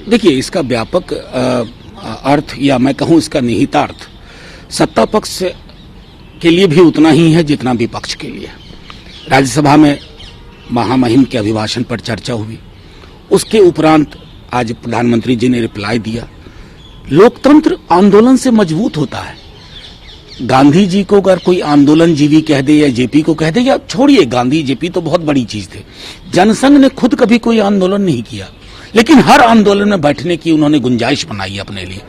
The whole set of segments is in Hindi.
देखिए, इसका व्यापक अर्थ या मैं कहूं इसका निहितार्थ सत्ता पक्ष के लिए भी उतना ही है जितना विपक्ष के लिए। राज्यसभा में महामहिम के अभिभाषण पर चर्चा हुई, उसके उपरांत आज प्रधानमंत्री जी ने रिप्लाई दिया। लोकतंत्र आंदोलन से मजबूत होता है। गांधी जी को अगर कोई आंदोलन जीवी कह दे या जेपी को कह दे, या छोड़िए गांधी जेपी तो बहुत बड़ी चीज थे, जनसंघ ने खुद कभी कोई आंदोलन नहीं किया, लेकिन हर आंदोलन में बैठने की उन्होंने गुंजाइश बनाई अपने लिए।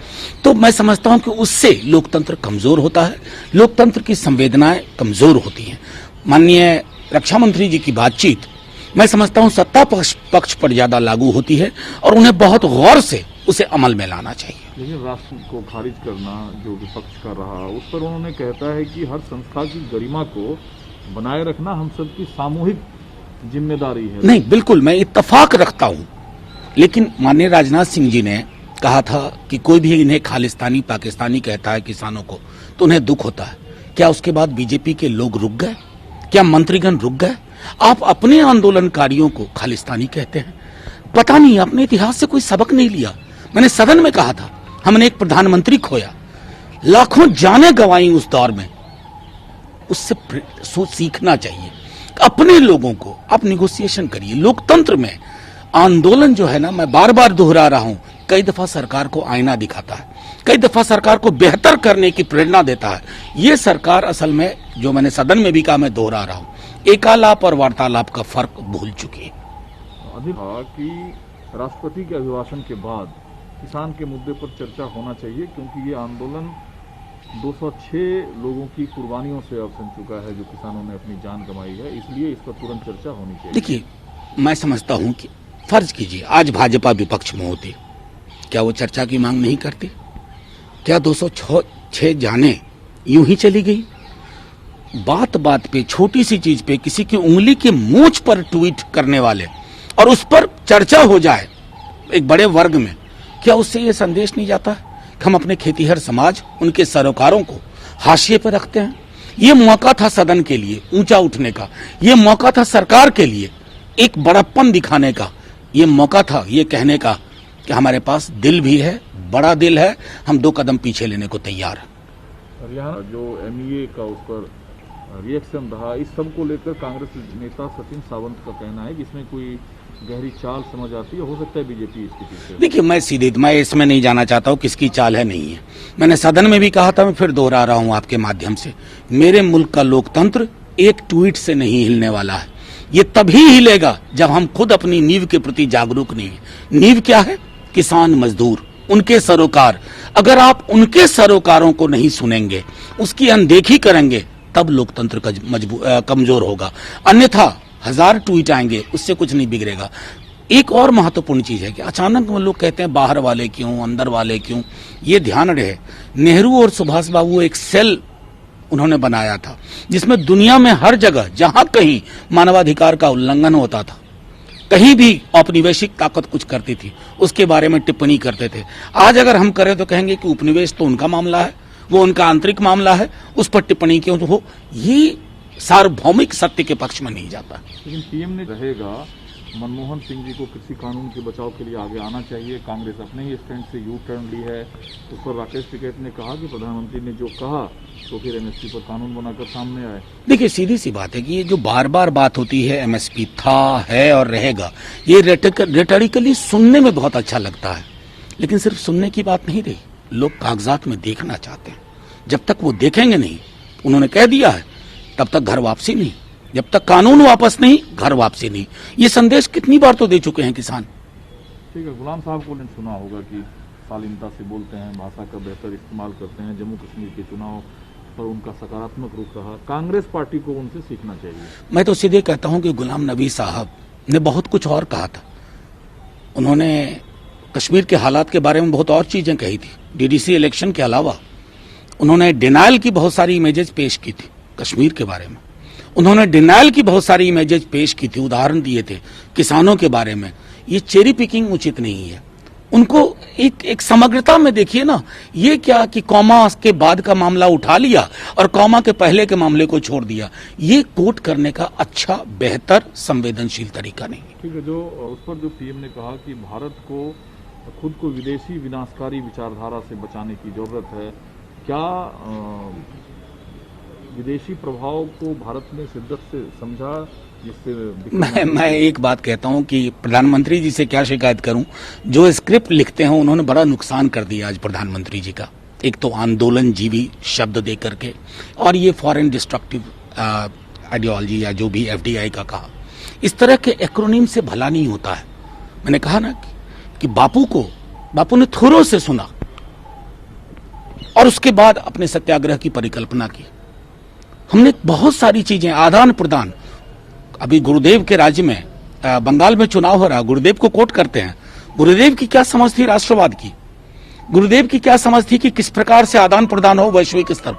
तो मैं समझता हूं कि उससे लोकतंत्र कमजोर होता है, लोकतंत्र की संवेदनाएं कमजोर होती हैं। माननीय रक्षा मंत्री जी की बातचीत मैं समझता हूं सत्ता पक्ष पर ज्यादा लागू होती है और उन्हें बहुत गौर से उसे अमल में लाना चाहिए। लेकिन राष्ट्र को खारिज करना जो विपक्ष कर रहा, उस पर उन्होंने कहता है कि हर संस्था की गरिमा को बनाए रखना हम सबकी सामूहिक जिम्मेदारी है। नहीं, बिल्कुल मैं इत्तेफाक रखता हूं, लेकिन माननीय राजनाथ सिंह जी ने कहा था कि कोई भी इन्हें खालिस्तानी पाकिस्तानी कहता है किसानों को तो उन्हें दुख होता है। क्या उसके बाद बीजेपी के लोग रुक गए? क्या मंत्रीगण रुक गए? आप अपने आंदोलनकारियों को खालिस्तानी कहते हैं। पता नहीं आपने इतिहास से कोई सबक नहीं लिया। मैंने सदन में कहा था, हमने एक प्रधानमंत्री खोया, लाखों जानें गंवाई उस दौर में। उससे सीखना चाहिए। अपने लोगों को आप निगोसिएशन करिए। लोकतंत्र में आंदोलन जो है ना, मैं बार बार दोहरा रहा हूं, कई दफा सरकार को आईना दिखाता है, कई दफा सरकार को बेहतर करने की प्रेरणा देता है। ये सरकार असल में, जो मैंने सदन में भी कहा, मैं दोहरा रहा हूं, एकालाप और वार्तालाप का फर्क भूल चुकी है। कि राष्ट्रपति के अभिभाषण के बाद किसान के मुद्दे पर चर्चा होना चाहिए, क्योंकि ये आंदोलन 206 लोगों की कुर्बानियों से अब बन चुका है, जो किसानों ने अपनी जान गंवाई है, इसलिए इस पर तुरंत चर्चा होनी चाहिए। देखिए, मैं समझता हूं कि फर्ज कीजिए आज भाजपा विपक्ष में होती, क्या वो चर्चा की मांग नहीं करती? क्या 206 जाने यूं ही चली गई? बात बात पे, छोटी सी चीज पे किसी की उंगली के मूंछ पर ट्वीट करने वाले और उस पर चर्चा हो जाए एक बड़े वर्ग में, क्या उससे ये संदेश नहीं जाता कि हम अपने खेतीहर समाज, उनके सरोकारों को हाशिए पर रखते हैं? ये मौका था सदन के लिए ऊंचा उठने का, ये मौका था सरकार के लिए एक बड़प्पन दिखाने का, ये मौका था ये कहने का कि हमारे पास दिल भी है, बड़ा दिल है, हम 2 कदम पीछे लेने को तैयार हैं। हरियाणा जो एमईए का उस पर रिएक्शन रहा, इस सब को लेकर कांग्रेस नेता सचिन सावंत का कहना है कि इसमें कोई गहरी चाल समझ आती है, हो सकता है बीजेपी इसके पीछे। देखिए, मैं इसमें नहीं जाना चाहता हूँ किसकी चाल है नहीं है। मैंने सदन में भी कहा था, मैं फिर दोहरा रहा हूँ आपके माध्यम से, मेरे मुल्क का लोकतंत्र एक ट्वीट से नहीं हिलने वाला है। ये तभी हिलेगा जब हम खुद अपनी नींव के प्रति जागरूक नहीं है। नींव क्या है? किसान, मजदूर, उनके सरोकार। अगर आप उनके सरोकारों को नहीं सुनेंगे, उसकी अनदेखी करेंगे, तब लोकतंत्र का कमजोर होगा। अन्यथा 1000 ट्वीट आएंगे, उससे कुछ नहीं बिगड़ेगा। एक और महत्वपूर्ण चीज है कि अचानक लोग कहते हैं बाहर वाले क्यों, अंदर वाले क्यों। ये ध्यान रहे, नेहरू और सुभाष बाबू एक सेल उन्होंने बनाया था जिसमें दुनिया में हर जगह जहां कहीं मानवाधिकार का उल्लंघन होता था, कहीं भी औपनिवेशिक ताकत कुछ करती थी, उसके बारे में टिप्पणी करते थे। आज अगर हम करें तो कहेंगे कि उपनिवेश तो उनका मामला है, वो उनका आंतरिक मामला है, उस पर टिप्पणी क्यों हो। ये सार्वभौमिक सत्य के पक्ष में नहीं जाता। लेकिन पीएम ने रहेगा मनमोहन सिंह जी को कृषि कानून के बचाव के लिए आगे आना चाहिए। कांग्रेस अपने ही स्टैंड से यू टर्न ली है। उस पर राकेश टिकैत ने कहा कि प्रधानमंत्री ने जो कहा तो फिर एमएसपी पर कानून बनाकर सामने आए। देखिए, सीधी सी बात है कि ये जो बार बार बात होती है एमएसपी था, है और रहेगा, ये रेटोरिकली सुनने में बहुत अच्छा लगता है, लेकिन सिर्फ सुनने की बात नहीं रही। लोग कागजात में देखना चाहते हैं। जब तक वो देखेंगे नहीं, उन्होंने कह दिया है, तब तक घर वापसी नहीं। जब तक कानून वापस नहीं, घर वापसी नहीं। ये संदेश कितनी बार तो दे चुके हैं किसान। ठीक है, गुलाम साहब को ने सुना होगा कि शालीनता से बोलते हैं, भाषा का बेहतर इस्तेमाल करते हैं। जम्मू कश्मीर के चुनाव पर उनका सकारात्मक रुख रहा। कांग्रेस पार्टी को उनसे सीखना चाहिए। मैं तो सीधे कहता हूं कि गुलाम नबी साहब ने बहुत कुछ और कहा था। उन्होंने कश्मीर के हालात के बारे में बहुत और चीजें कही थी। डीडीसी इलेक्शन के अलावा उन्होंने डिनायल की बहुत सारी इमेजेस पेश की थी कश्मीर के बारे में। उन्होंने डिनायल की बहुत सारी इमेजेस पेश की थी, उदाहरण दिए थे किसानों के बारे में। ये चेरी पिकिंग उचित नहीं है। उनको एक समग्रता में देखिए ना। ये क्या कि कॉमा के बाद का मामला उठा लिया और कॉमा के पहले के मामले को छोड़ दिया। ये कोट करने का अच्छा, बेहतर, संवेदनशील तरीका नहीं है। ठीक है, जो उस पर जो पीएम ने कहा कि भारत को खुद को विदेशी विनाशकारी विचारधारा से बचाने की जरूरत है। क्या विदेशी प्रभाव को भारत ने शिद्दत से समझा, जिससे मैं एक बात कहता हूं कि प्रधानमंत्री जी से क्या शिकायत करूं, जो स्क्रिप्ट लिखते हैं उन्होंने बड़ा नुकसान कर दिया आज प्रधानमंत्री जी का। एक तो आंदोलन जीवी शब्द दे करके, और ये फॉरेन डिस्ट्रक्टिव आइडियोलॉजी या जो भी एफडीआई का कहा, इस तरह के एक्रोनिम से भला नहीं होता है। मैंने कहा ना कि बापू ने थोरों से सुना और उसके बाद अपने सत्याग्रह की परिकल्पना की। हमने बहुत सारी चीजें, आदान प्रदान, अभी गुरुदेव के राज्य में बंगाल में चुनाव हो रहा, गुरुदेव को कोट करते हैं। गुरुदेव की क्या समझ थी राष्ट्रवाद की? गुरुदेव की क्या समझ थी कि किस प्रकार से आदान प्रदान हो वैश्विक स्तर